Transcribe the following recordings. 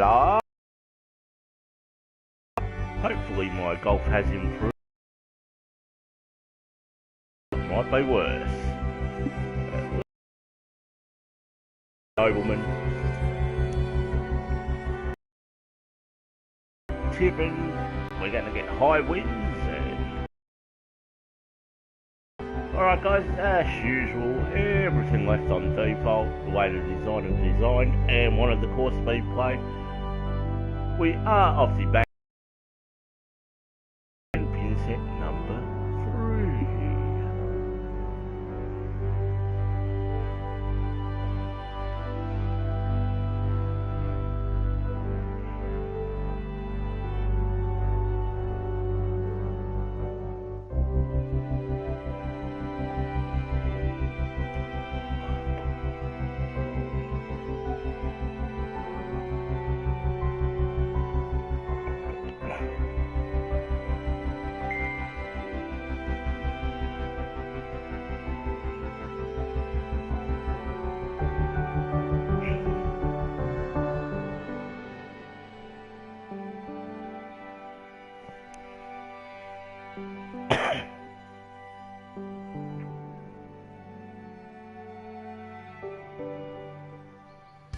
Hello? Hopefully my golf has improved. It might be worse. Nobleman. Tipping. We're going to get high winds. Alright guys, as usual, everything left on default, the way the design is designed, and one of the course speed play. We are off the back and pin set number 3.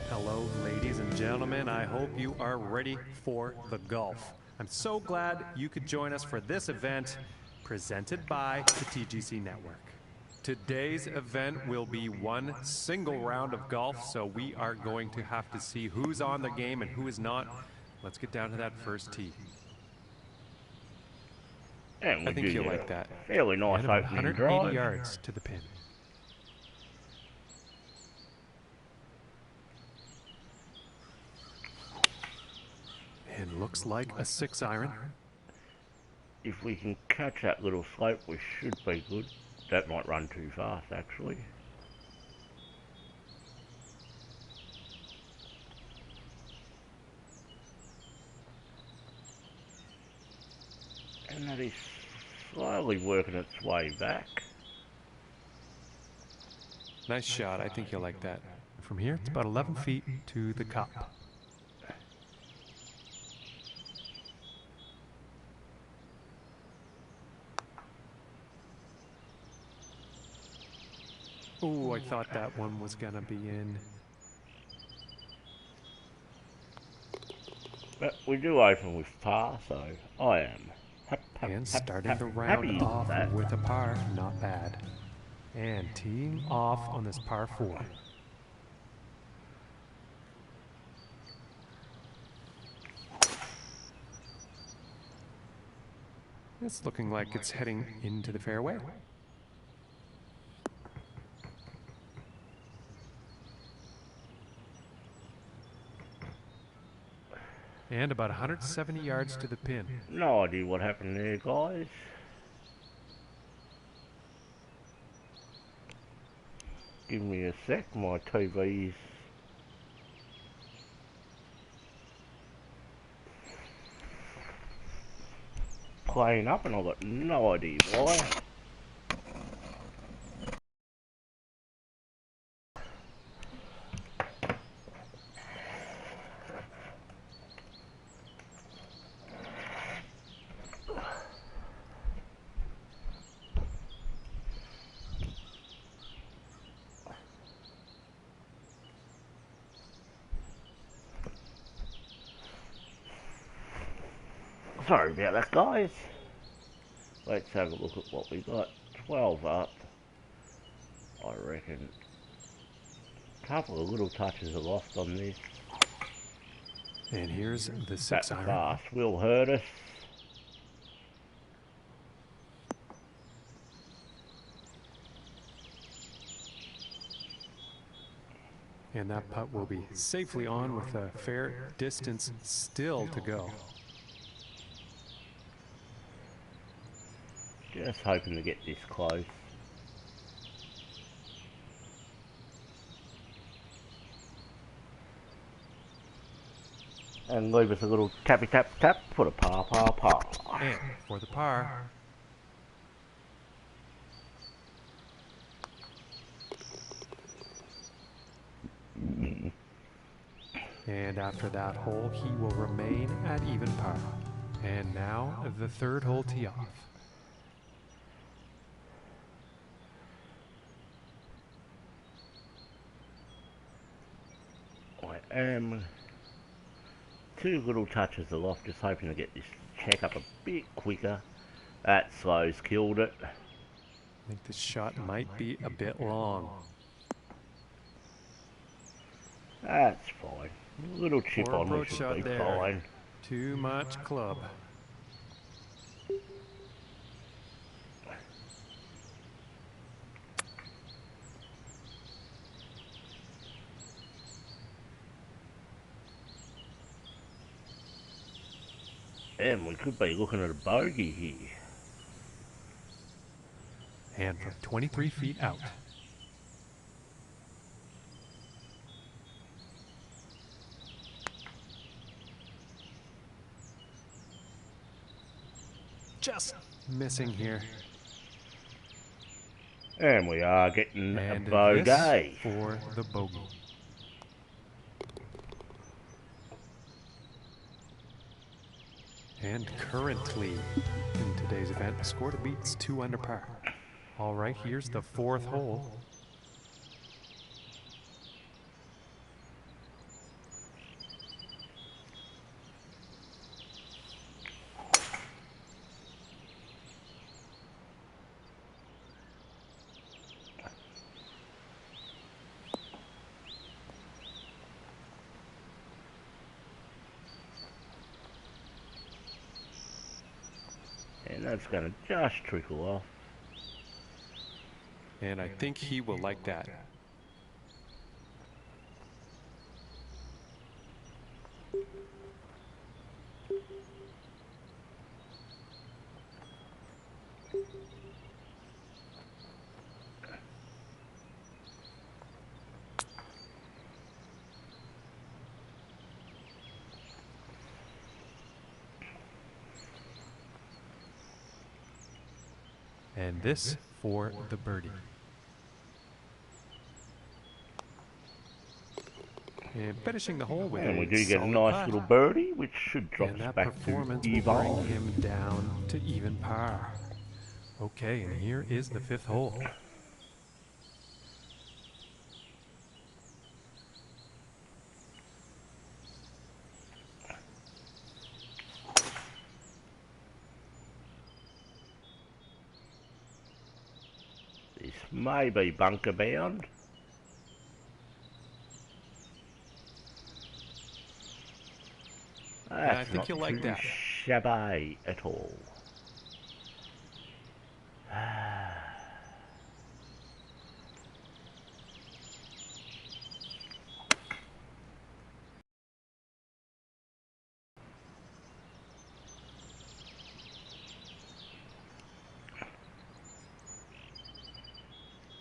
Hello, ladies and gentlemen. I hope you are ready for the golf. I'm so glad you could join us for this event presented by the TGC Network. Today's event will be one single round of golf, so we are going to have to see who's on the game and who is not. Let's get down to that first tee. And I think you'll like that. Fairly nice and about opening 180 drive. yards to the pin. And looks like a 6-iron. If we can catch that little slope, we should be good. That might run too fast, actually. And that is slowly working its way back. Nice shot. I think you'll like that. From here, it's about 11 feet to the cup. Oh, I thought that one was gonna be in. But we do open with par, so I am And starting the round off with a par, not bad. And teeing off on this par 4. It's looking like it's heading into the fairway. And about 170 yards to the pin. No idea what happened there, guys. Give me a sec, my TV's playing up and I've got no idea why. Sorry about that, guys. Let's have a look at what we got. 12 up. I reckon a couple of little touches are lost on this. And here's the 6-iron. That fast will hurt us. And that putt will be safely on with a fair distance still to go. Just hoping to get this close. And leave us a little tappy tap tap for the par. And for the par. And after that hole, he will remain at even par. And now, the third hole tee off. I am 2 little touches aloft, just hoping to get this check up a bit quicker. That slow's killed it. I think this shot might be a bit long. That's fine. A little chip Poor on, approach which shot will be there. fine. Too much club. And we could be looking at a bogey here. And from 23 feet out. Just missing here. And we are getting And a bogey. this for the bogey. And currently, in today's event, the score to beat's 2 under par. All right, here's the fourth hole. And that's going to just trickle off. And I think he will like that. And this for the birdie. And finishing the hole with And we a do get a solid nice putt. little birdie, which should drop And us that back to performance will even. bring him down to even par. Okay, and here is the fifth hole. This may be bunker bound. That's I think not you'll like too that. shabby at all.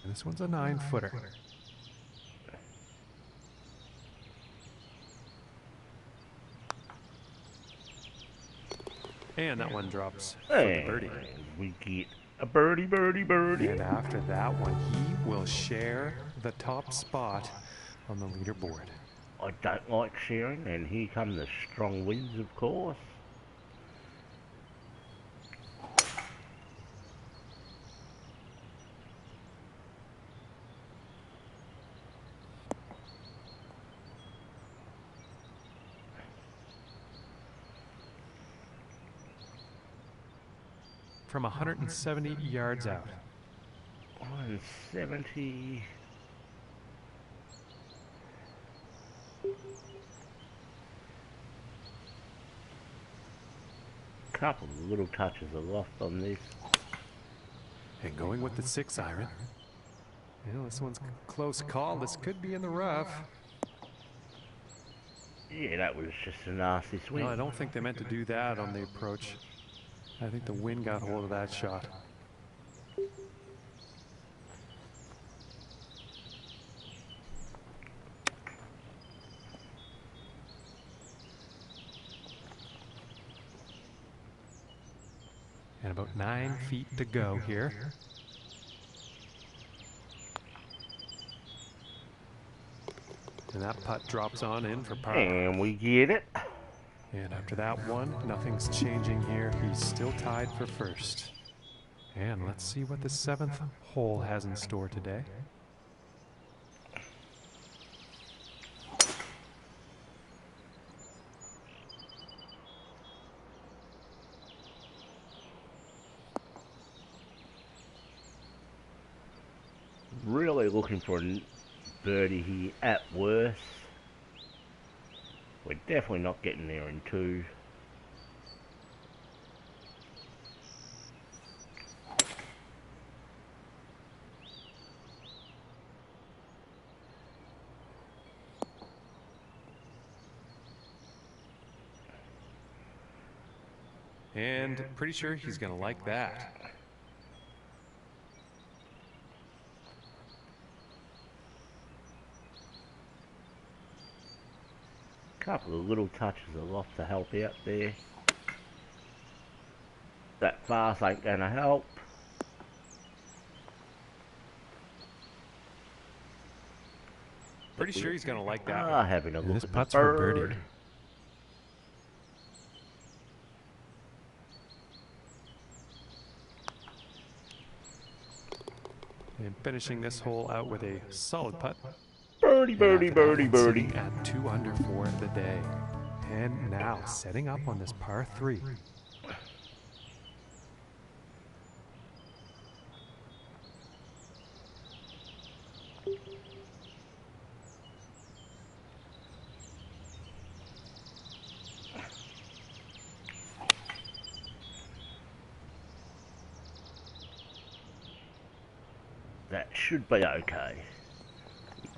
And this one's a 9-footer. And that one drops for the birdie. And we get a birdie, birdie, birdie. And after that one, he will share the top spot on the leaderboard. I don't like sharing, and here come the strong winds, of course. From 170 yards out. 170. Couple of little touches aloft on this. And going with the 6-iron. You know, this one's a close call. This could be in the rough. Yeah, that was just a nasty swing. No, I don't think they meant to do that on the approach. I think the wind got hold of that shot. And about 9 feet to go here. And that putt drops on in for par. And we get it. And after that one, nothing's changing here. He's still tied for first. And let's see what the 7th hole has in store today. Really looking for a birdie here at worst. We're definitely not getting there in 2. And pretty sure he's going to like that. Couple of little touches of loft to help out there. That fast ain't gonna help. Pretty sure he's going to like that. Having a look This at putt's the for bird. birdie. And finishing this hole out with a solid putt. Birdie, birdie, birdie, birdie. Sitting at 2 under for the day. And now setting up on this par 3. That should be okay.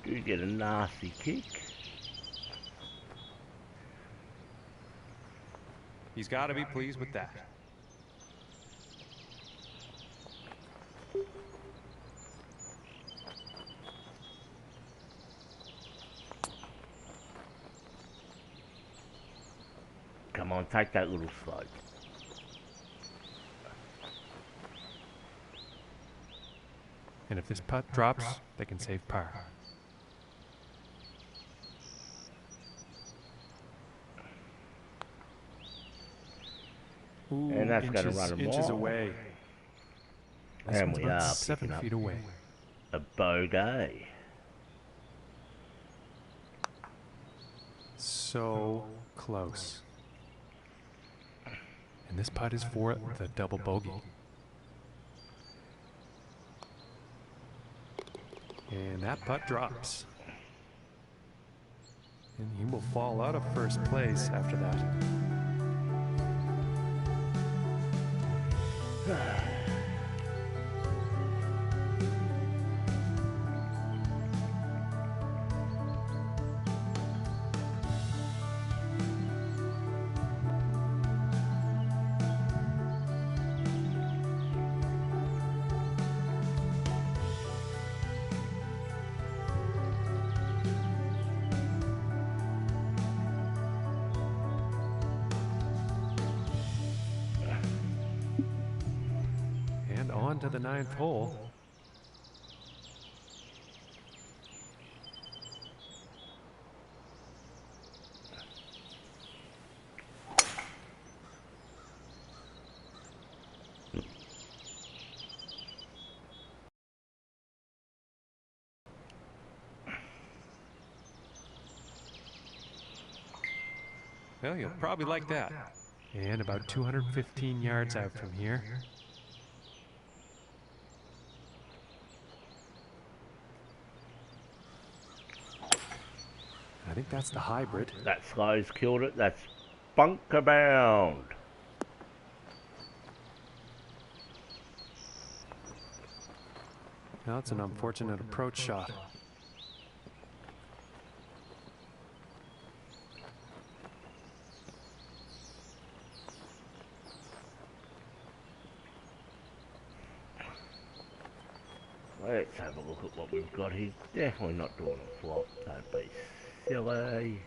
We do get a nasty kick. He's got to be pleased with that. Come on, take that little slope. And if this putt drops, they can save par. Ooh, And that's going to run them inches off. away. This And one's we about are 7 picking up feet away. a bogey. So close. And this putt is for the double bogey. And that putt drops. And he will fall out of first place after that. And on to the 9th hole. Well, you'll probably like that. And about 215 yards out from here. I think that's the hybrid. That slide's killed it. That's bunker bound. Now it's an unfortunate approach shot. Let's have a look at what we've got here. Definitely not doing a flop. Don't be silly.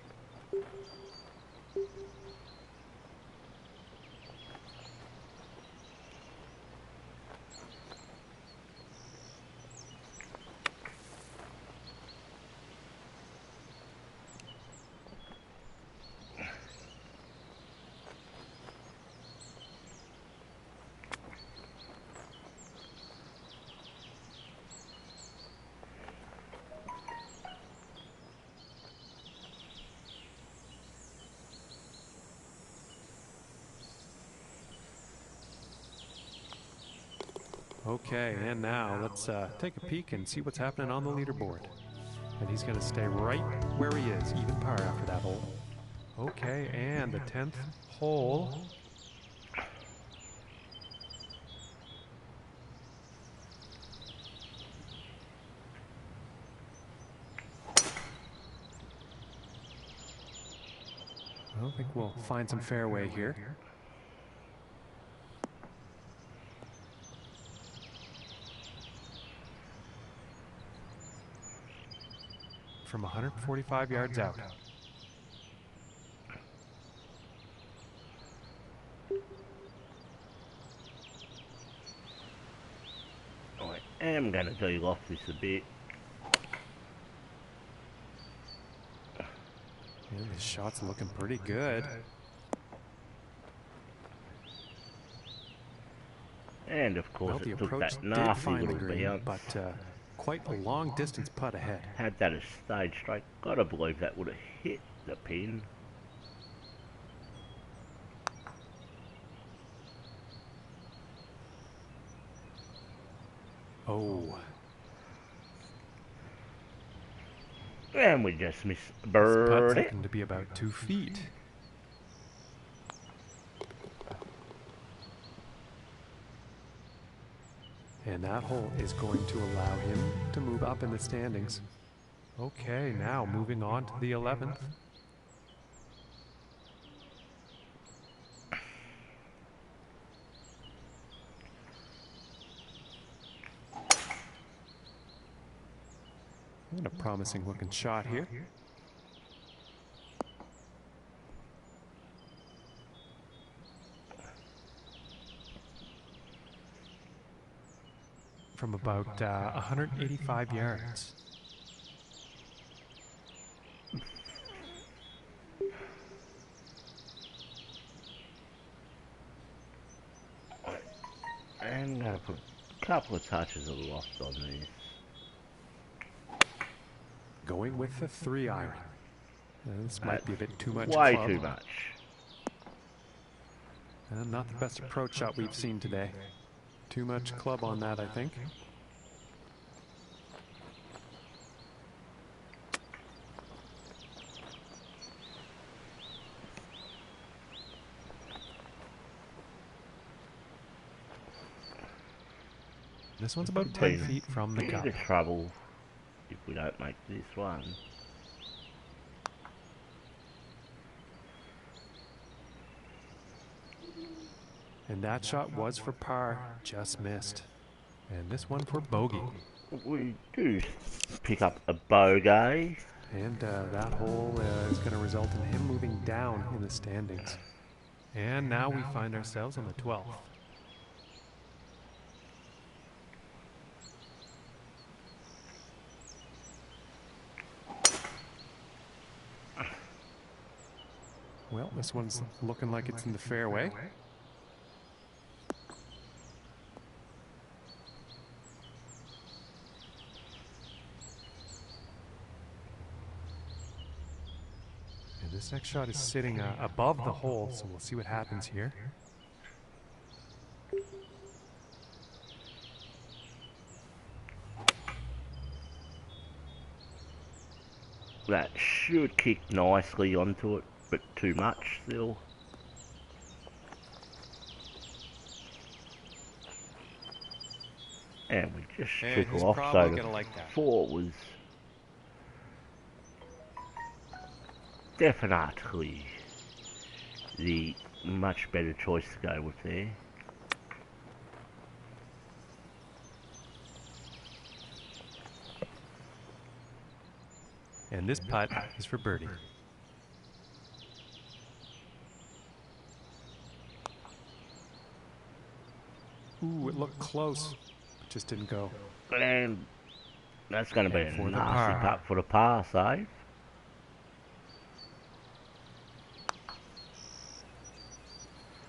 Okay, and now let's take a peek and see what's happening on the leaderboard. And he's going to stay right where he is, even par after that hole. Okay, and the 10th hole. I think we'll find some fairway here. From 145 yards out. I am going to do off this a bit. Yeah, this shot's looking pretty good. And of course, Well, the it took approach that did nasty find the little green, bounce. but quite a long distance putt ahead. Had that as stage straight, gotta believe that would have hit the pin. Oh. And we just missed This putt's birdie. looking to be about 2 feet. And that hole is going to allow him to move up in the standings. Okay, now moving on to the 11th. And a promising looking shot here. From about 185 yards. I'm gonna put a couple of touches of loft on these. Going with the 3-iron. This might be a bit too much Way club. too much. Not the best approach shot we've seen today. Too much club on that, I think. This one's about 10 feet from the Bit cup. of trouble if we don't make this one. And that shot was for par, just missed. And this one for bogey. We do pick up a bogey. And that hole is going to result in him moving down in the standings. And now we find ourselves on the 12th. Well, this one's looking like it's in the fairway. And this next shot is sitting above the hole, so we'll see what happens here. That should kick nicely onto it, but too much still. And we just And took he's off, probably so gonna like that. 4 was definitely the much better choice to go with there. And this putt is for birdie. Ooh, it looked close, but just didn't go. And that's going to be And a for the nasty par. putt for the par save.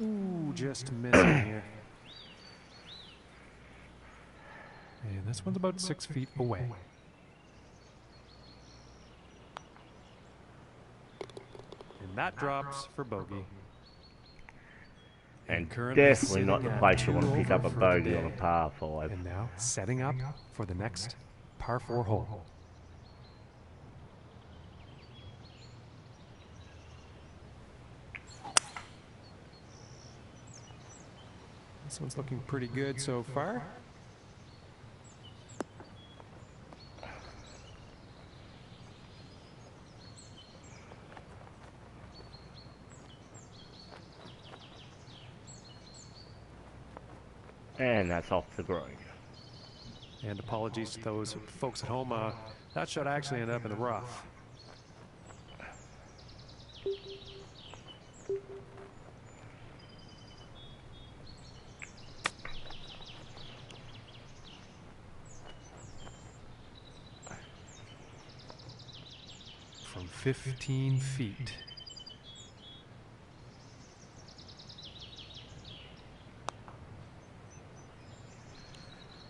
Ooh, just missing here. And this one's about 6 feet away. And that drops for bogey. And currently definitely not sitting the at place you 2 want to pick over up a for the bogey on a day. par 5. And now setting up for the next par 4 hole. This one's looking pretty good so far. And that's off the green. And apologies to those folks at home. That shot actually ended up in the rough. From 15 feet.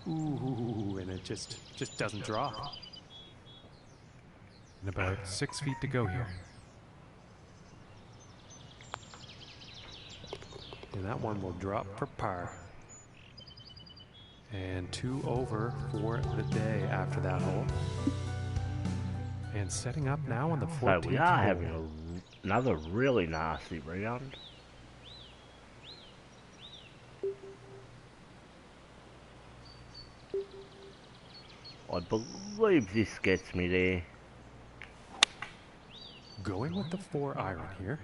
Ooh, and it just doesn't drop. And about 6 feet to go here. And that one will drop for par. And 2 over for the day after that hole. And setting up now on the 14th So we are hole. having another really nasty round. I believe this gets me there. Going with the 4 iron here.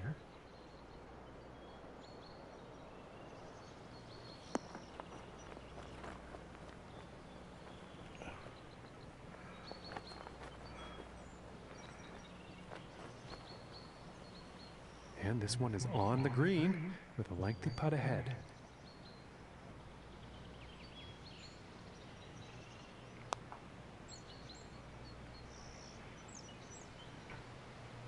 And this one is on the green with a lengthy putt ahead.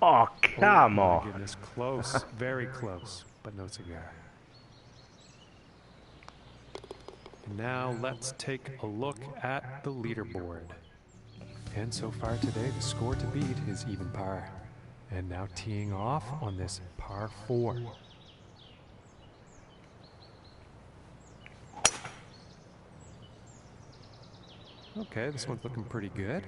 Oh, come Oh my on. goodness, close, very close, but no cigar. And now let's take a look at the leaderboard. And so far today, the score to beat is even par. And now teeing off on this par 4. Okay, this one's looking pretty good.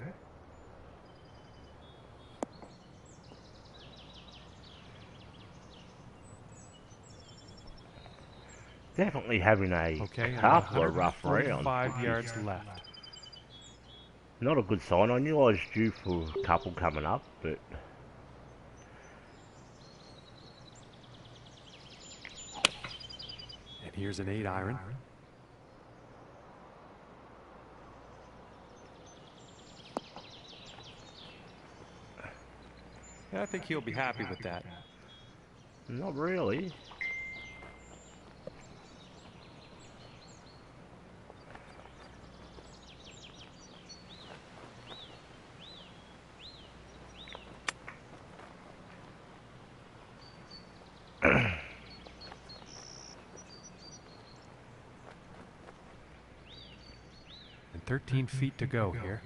Definitely having a Okay, and couple of rough rounds. 145 yards left. Not a good sign. I knew I was due for a couple coming up, but And here's an 8 iron. I think he'll be happy with that. not really. And 13 feet to go here.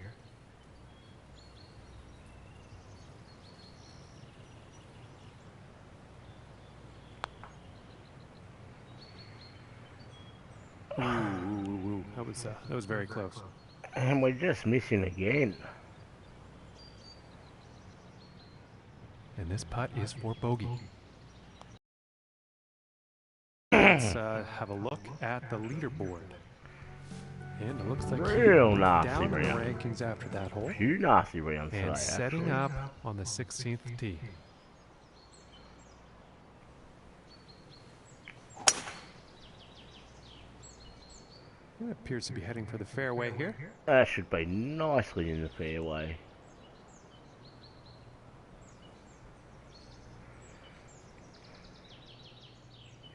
Ooh. That was very close. And we're just missing again. And this putt is for bogey. Let's have a look at the leaderboard. And it looks like Real he's nasty down in the round. rankings after that hole. Few nasty rounds And today, setting actually. up on the 16th tee. It appears to be heading for the fairway here. That should be nicely in the fairway.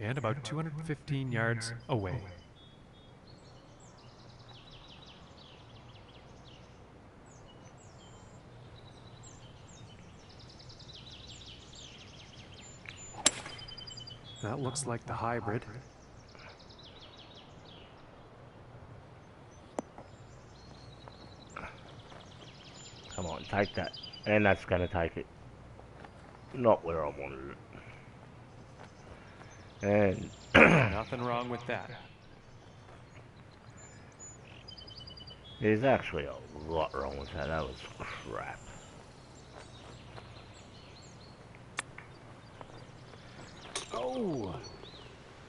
And about 215 yards away. That looks like the hybrid. Come on, take that. And that's going to take it. Not where I wanted it. And Nothing wrong with that. there's actually a lot wrong with that. That was crap. Oh!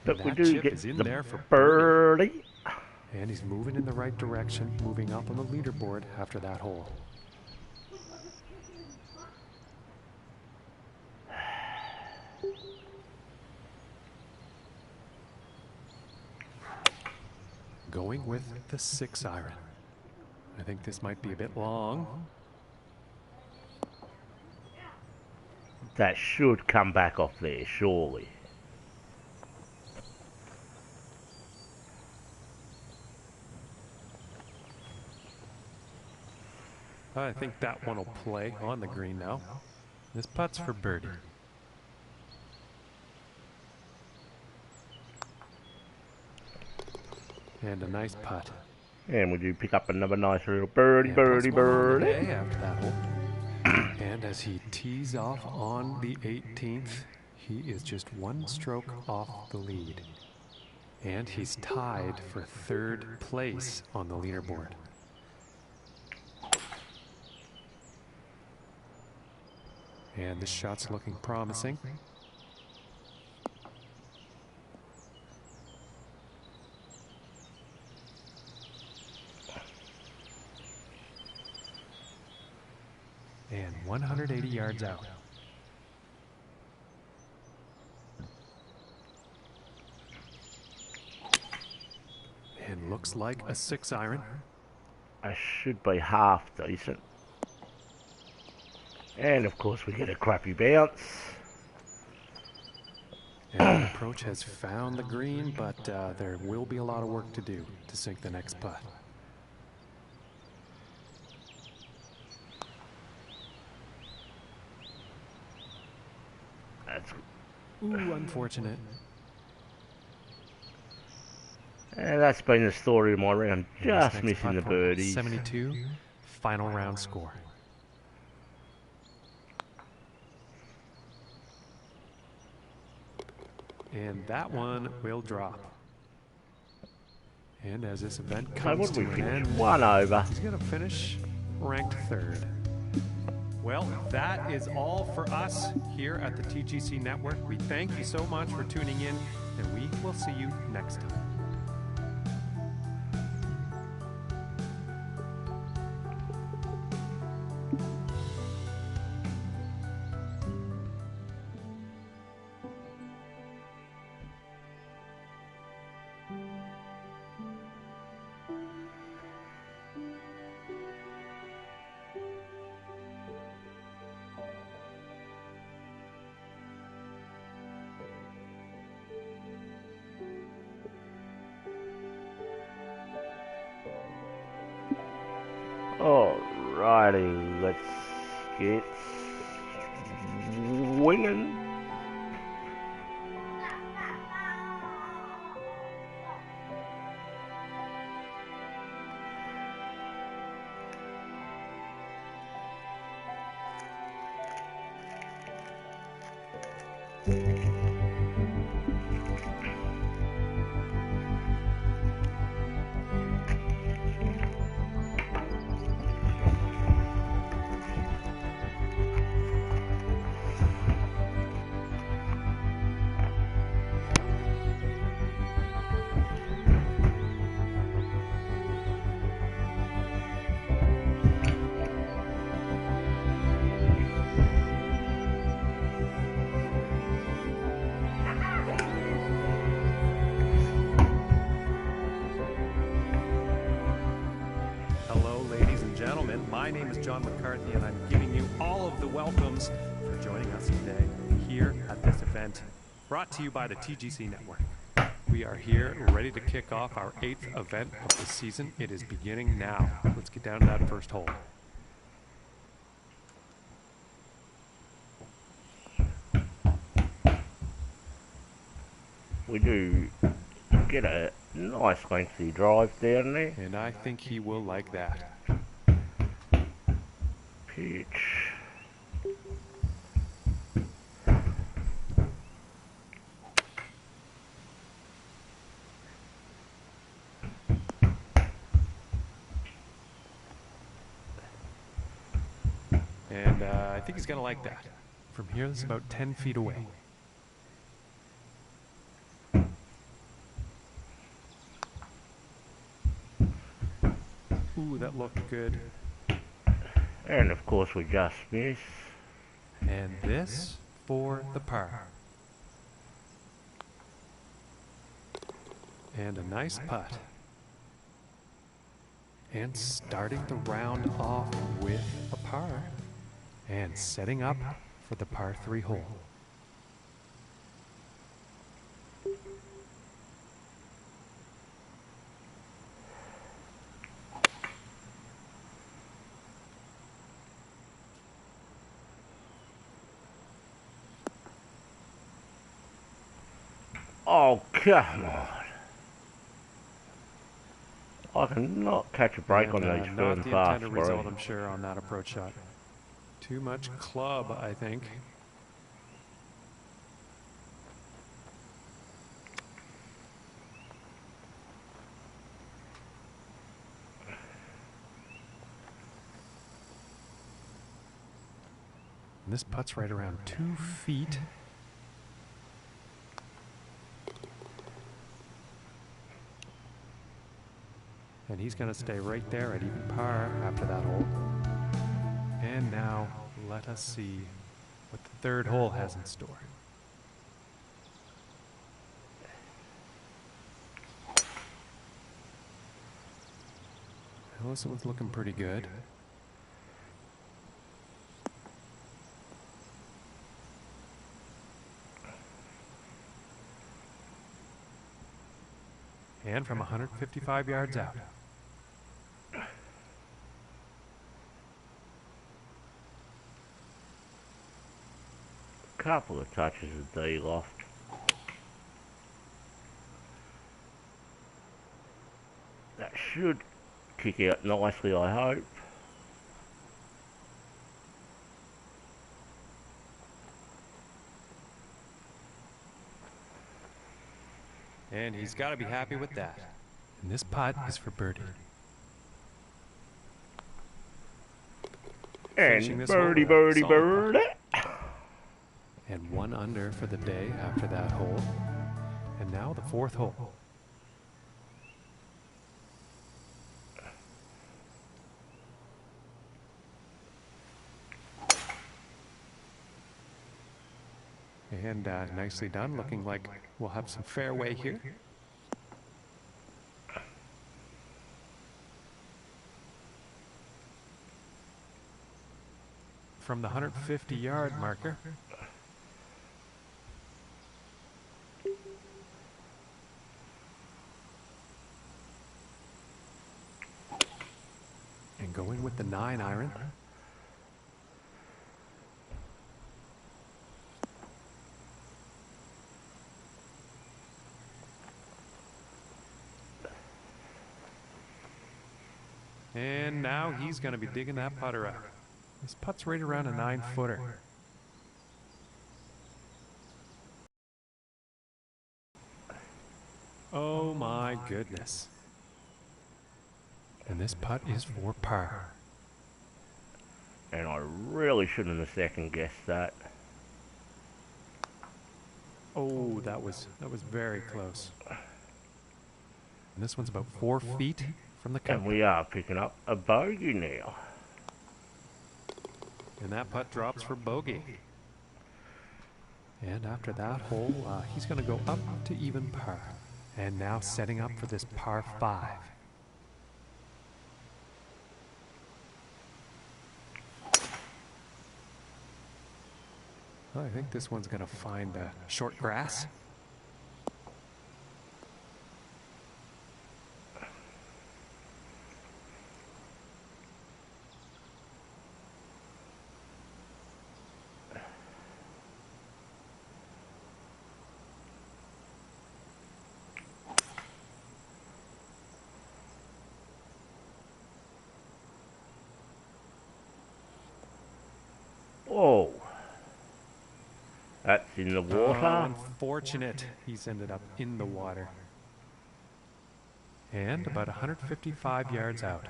But we That do chip get is in the there for birdie. And he's moving in the right direction, moving up on the leaderboard after that hole. Going with the 6 iron. I think this might be a bit long. That should come back off there, surely. I think that one will play on the green now. This putt's for birdie. And a nice putt. And we do pick up another nice little birdie, And birdie, plus one on the birdie. day after that hole. And as he tees off on the 18th, he is just one stroke off the lead. And he's tied for 3rd place on the leaderboard. And this shot's looking promising. And 180 yards out. And looks like a 6 iron. I should be half decent. And of course we get a crappy bounce. And the approach has found the green, but there will be a lot of work to do to sink the next putt. That's, Ooh, unfortunate. and that's been the story of my round. And this Just next missing putt the for birdies. 72, final round score. And that one will drop. And as this event So comes what to did we an finish? end, 1 over. he's going to finish ranked 3rd. Well, that is all for us here at the TGC Network. We thank you so much for tuning in, and we will see you next time. Alrighty, let's get swinging. Hello, ladies and gentlemen. My name is John McCarthy, and I'm giving you all of the welcomes for joining us today here at this event brought to you by the TGC Network. We are here ready to kick off our 8th event of the season. It is beginning now. Let's get down to that first hole. We do get a nice lengthy drive down there. And I think he will like that. Pitch. And I think he's gonna like that. From here, this is about 10 feet away. Ooh, that looked good. And of course we just miss. And this for the par. And a nice putt. And starting the round off with a par. And setting up for the par 3 hole. Oh, come on. I cannot catch a break on these not firm the fast intended result, breaks. I'm sure, on that approach shot. Too much club, I think. And this putt's right around 2 feet. And he's going to stay right there at even par after that hole. And now, let us see what the third hole has in store. Well, this one's looking pretty good. And from 155 yards out. Couple of touches of D loft. That should kick out nicely, I hope. And he's got to be happy with that. And this putt is for birdie. And birdie, birdie, birdie. And 1 under for the day after that hole. And now the 4th hole. And nicely done, looking like we'll have some fairway here. From the 150-yard marker. And going with the 9-iron. And now he's going to be digging that putter out. This putt's right around a 9-footer. Oh my goodness. And this putt is for par. And I really shouldn't have second guessed that. Oh, that was very close. And this one's about 4 feet from the cup. And we are picking up a bogey now. And that putt drops for bogey. And after that hole, he's going to go up to even par. And now setting up for this par 5. Well, I think this one's going to find short grass. Oh, that's in the water. Unfortunate. He's ended up in the water. And about 155 yards out.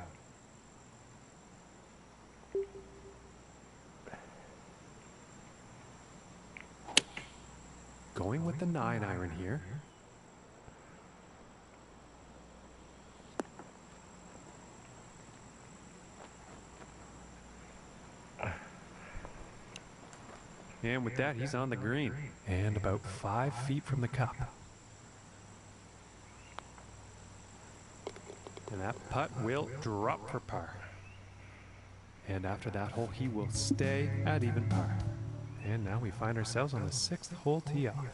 Going with the 9-iron here. And with that, he's on the green. And about 5 feet from the cup. And that putt will drop for par. And after that hole, he will stay at even par. And now we find ourselves on the 6th hole tee off.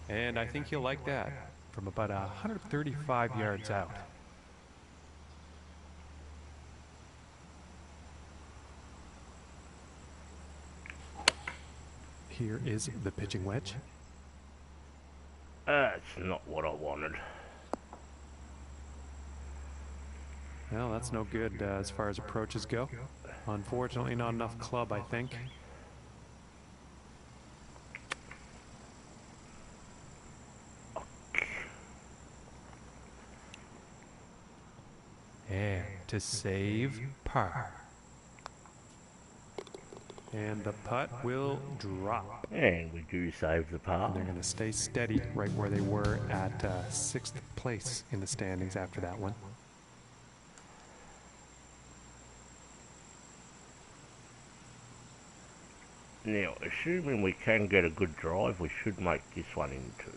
And I think he'll like that from about 135 yards out. Here is the pitching wedge. That's not what I wanted. Well, that's no good as far as approaches go. Unfortunately, not enough club, I think. And to save par. And the putt will drop. And we do save the par. And they're going to stay steady right where they were at 6th place in the standings after that one. Now, assuming we can get a good drive, we should make this one in two.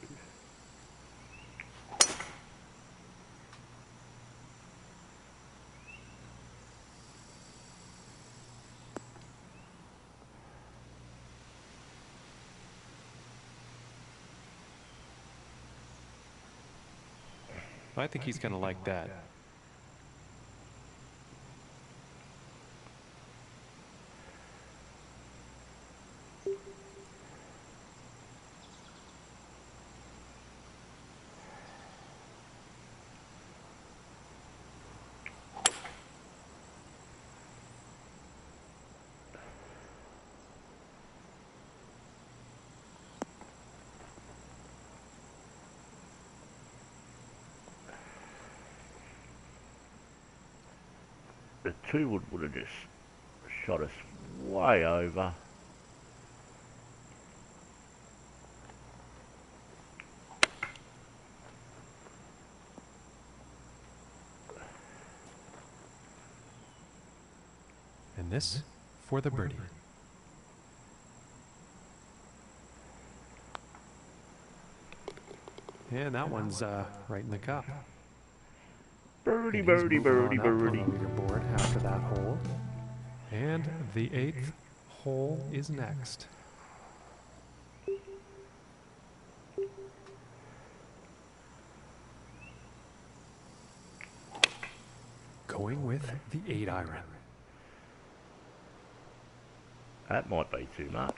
I think he's going to like that. The 2 would have just shot us way over. And this for the birdie. And that one's right in the cup. Birdie, birdie, birdie, birdie. On the leaderboard after that hole. And the 8th hole is next. Going with the 8-iron. That might be too much.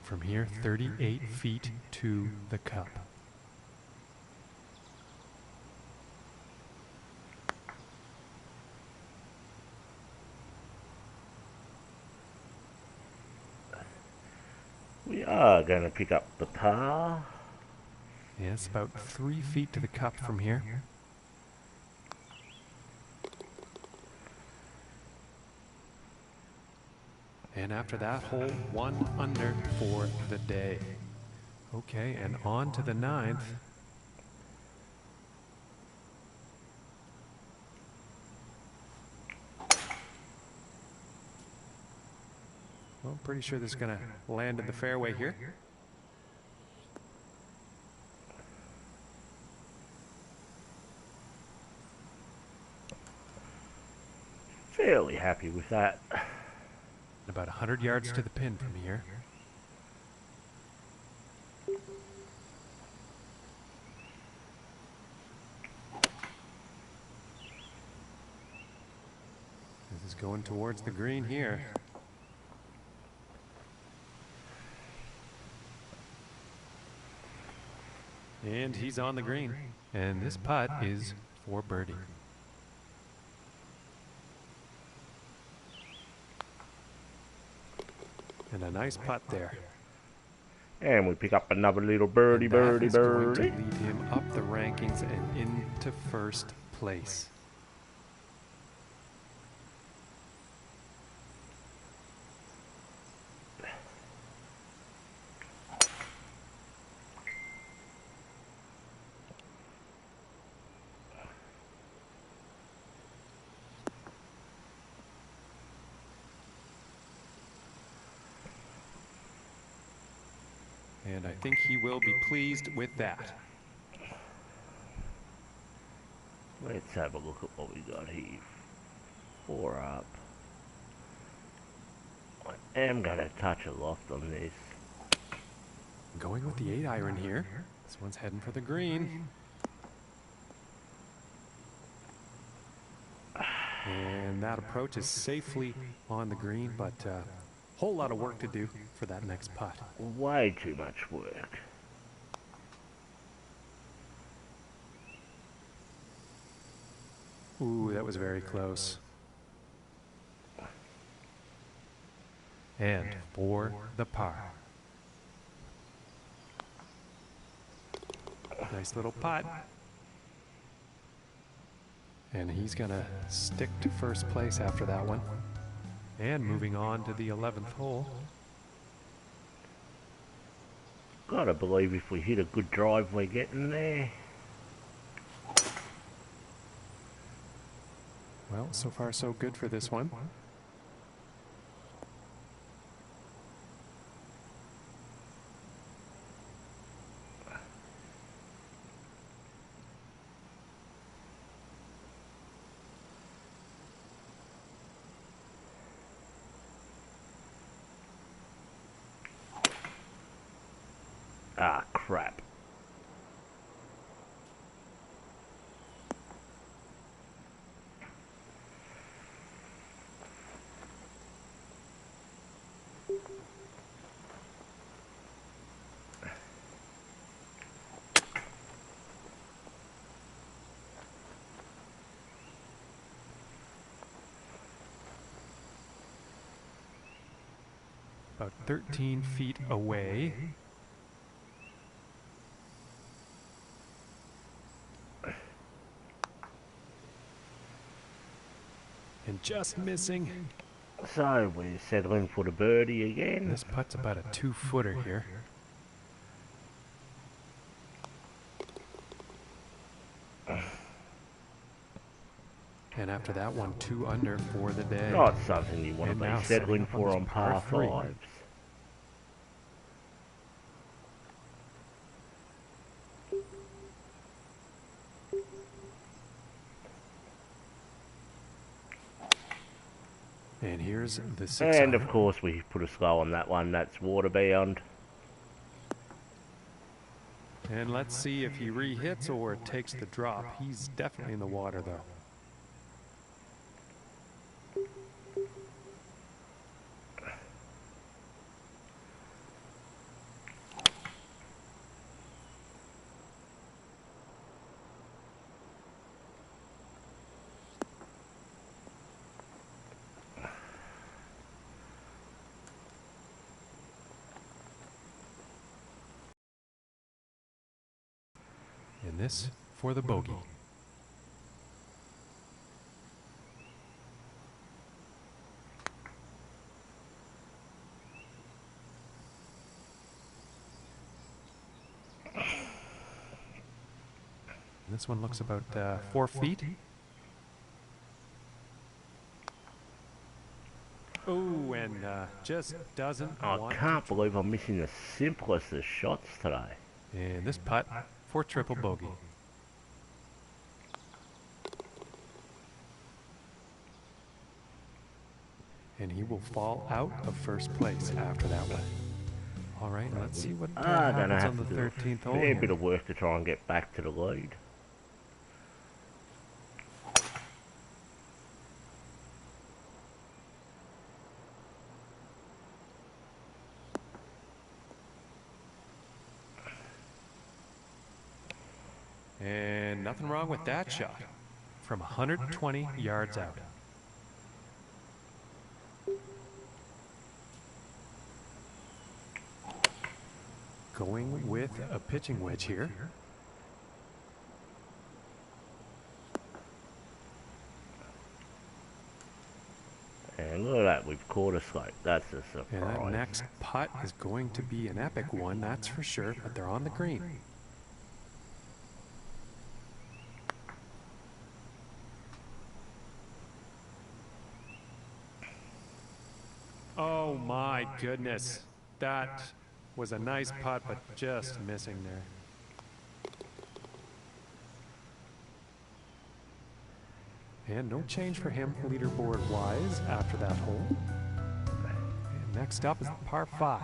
From here, 38 feet to the cup. We are going to pick up the par. Yes, about 3 feet to the cup from here. And after that hole, 1 under for the day. Okay, and on to the 9th. Well, pretty sure this is going to land in the fairway here. Fairly happy with that. About 100 yards to the pin from here. This is going towards the green here. And he's on the green. And this putt is for birdie. And a nice putt there. And we pick up another little birdie, And that birdie, is going to birdie. lead him up the rankings and into first place. And I think he will be pleased with that. Let's have a look at what we got here. 4 up. I am going to touch a loft on this. Going with the 8-iron here. This one's heading for the green. And that approach is safely on the green, but a whole lot of work to do for that next putt. Way too much work. Ooh, that was very close. And for the par. Nice little putt. And he's going to stick to first place after that one. And moving on to the 11th hole. Gotta believe if we hit a good drive, we're getting there. Well, so far so good for this one. Ah, crap. About 13 feet away. And just missing. So we're settling for the birdie again. This putt's about a 2-footer here. And after that one, 2 under for the day. Not something you want And to now be settling setting up on for this on par par three. fives. And here's the 6 And iron. of course we put a slow on that one, that's waterbound. And let's see if he re-hits or takes the drop. He's definitely in the water though. And this for the bogey. This one looks about 4 feet. Oh, and just doesn't I want can't to. believe I'm missing the simplest of shots today. And this putt for triple bogey. And he will fall out of first place after that one. All right, let's see what I'm gonna happens have on to the do 13th a hole fair here. bit of work to try and get back to the lead. And nothing wrong with that shot. From 120 yards out. Going with a pitching wedge here. And look at that, we've caught a slope. That's a surprise. And that next putt is going to be an epic one, that's for sure, but they're on the green. Oh my goodness. That was a nice putt, but just missing there. And no change for him leaderboard-wise after that hole. And next up is the par 5.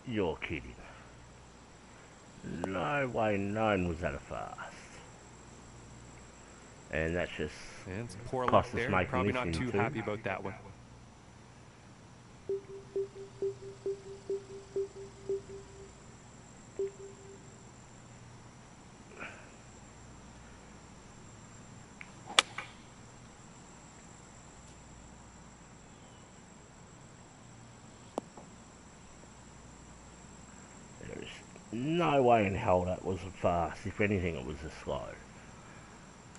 You're kidding. No way, none was that fast. And that's just And it's poor luck cost us there. making Probably this not too into. happy about that one. There's no way in hell that was fast. If anything, it was a slow.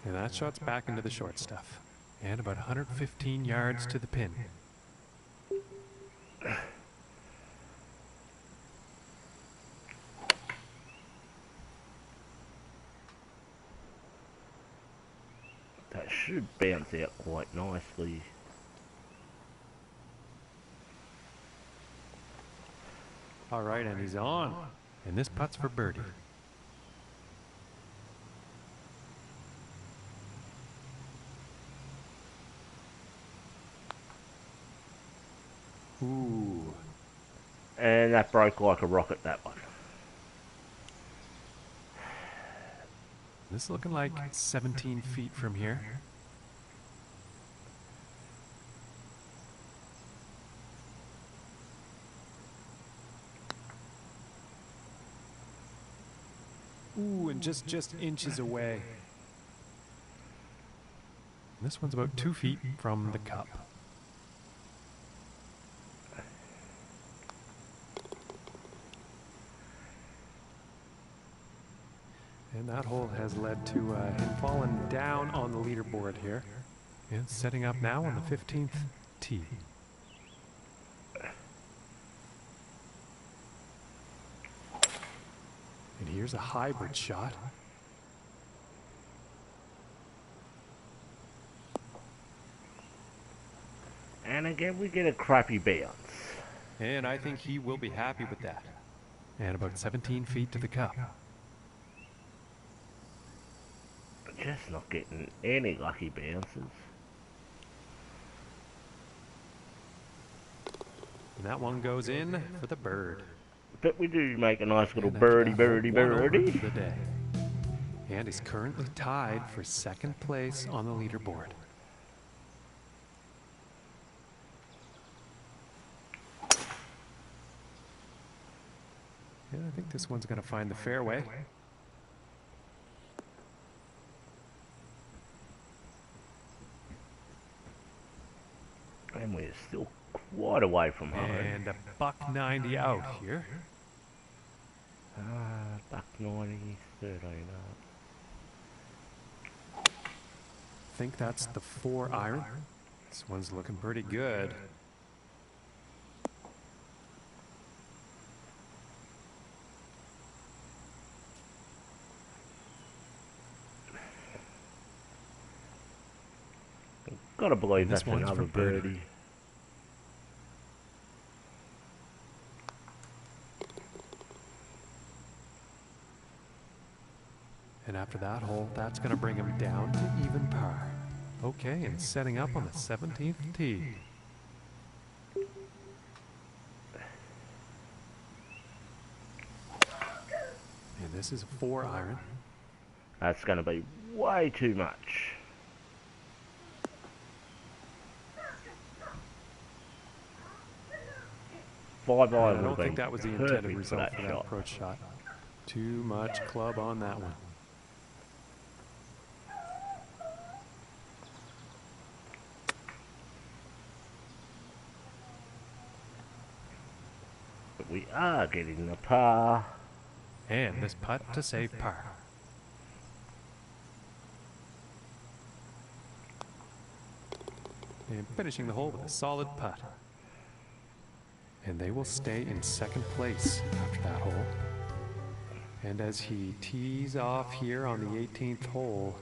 And that shot's back into the short stuff. And about 115 yards to the pin. That should bounce out quite nicely. All right, and he's on. And this putt's for birdie. Ooh. And that broke like a rocket, that one. This is looking like 17 feet from here. Ooh, and just inches away. This one's about 2 feet from the cup. And that hole has led to him falling down on the leaderboard here. And setting up now on the 15th tee. And here's a hybrid shot. And again, we get a crappy bounce. And I think he will be happy with that. And about 17 feet to the cup. Just not getting any lucky bounces. And that one goes in for the bird. But we do make a nice little And after birdie, that, birdie, one over birdie. for the day. And he's currently tied for second place on the leaderboard. And I think this one's going to find the fairway. And we're still quite away from home. And a buck 90 out here. Buck 90, 13 up. Think that's the 4 iron. This one's looking pretty good. Gotta believe This that's one's another for birdie. birdie. And after that hole, that's going to bring him down to even par. Okay, and setting up on the 17th tee. And this is a 4 iron. That's gonna be way too much. Five iron I would don't have think been that was the perfect intended for result that for that shot. approach shot. Too much club on that one. But we are getting the par. And this putt to save par. And finishing the hole with a solid putt. And they will stay in second place after that hole. And as he tees off here on the 18th hole,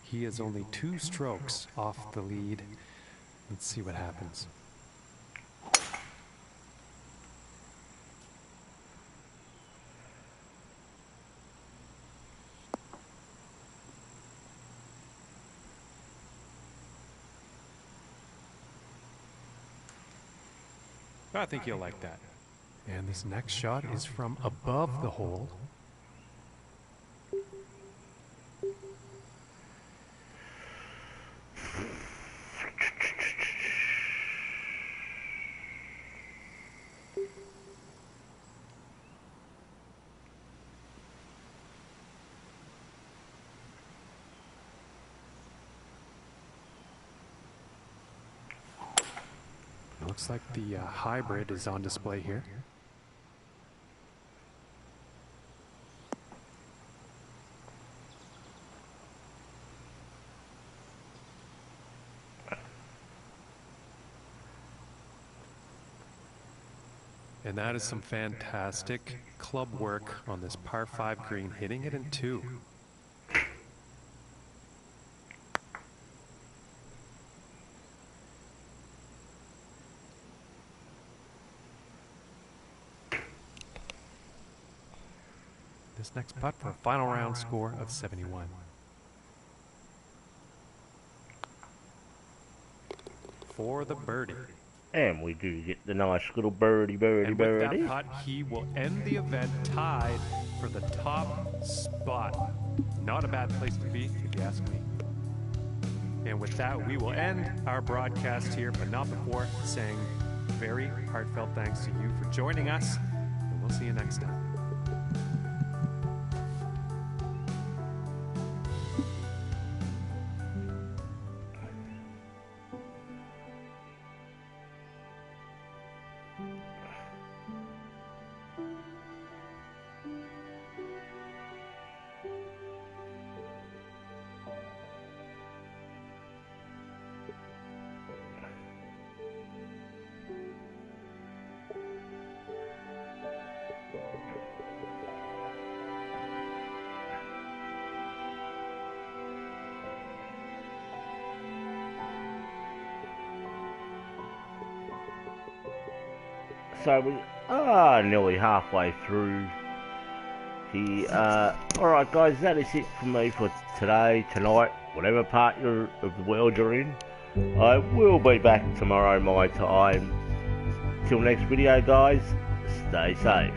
he is only 2 strokes off the lead. Let's see what happens. I think you'll like that. And this next shot is from above the hole. Looks like the hybrid is on display here. And that is some fantastic club work on this par 5 green, hitting it in 2. This next putt for a final round score of 71. For the birdie. And we do get the nice little birdie. And with that putt, he will end the event tied for the top spot. Not a bad place to be, if you ask me. And with that, we will end our broadcast here, but not before saying very heartfelt thanks to you for joining us, and we'll see you next time. So we are nearly halfway through here. Alright guys, that is it for me for today, tonight, whatever part of the world you're in. I will be back tomorrow my time. Till next video guys, stay safe.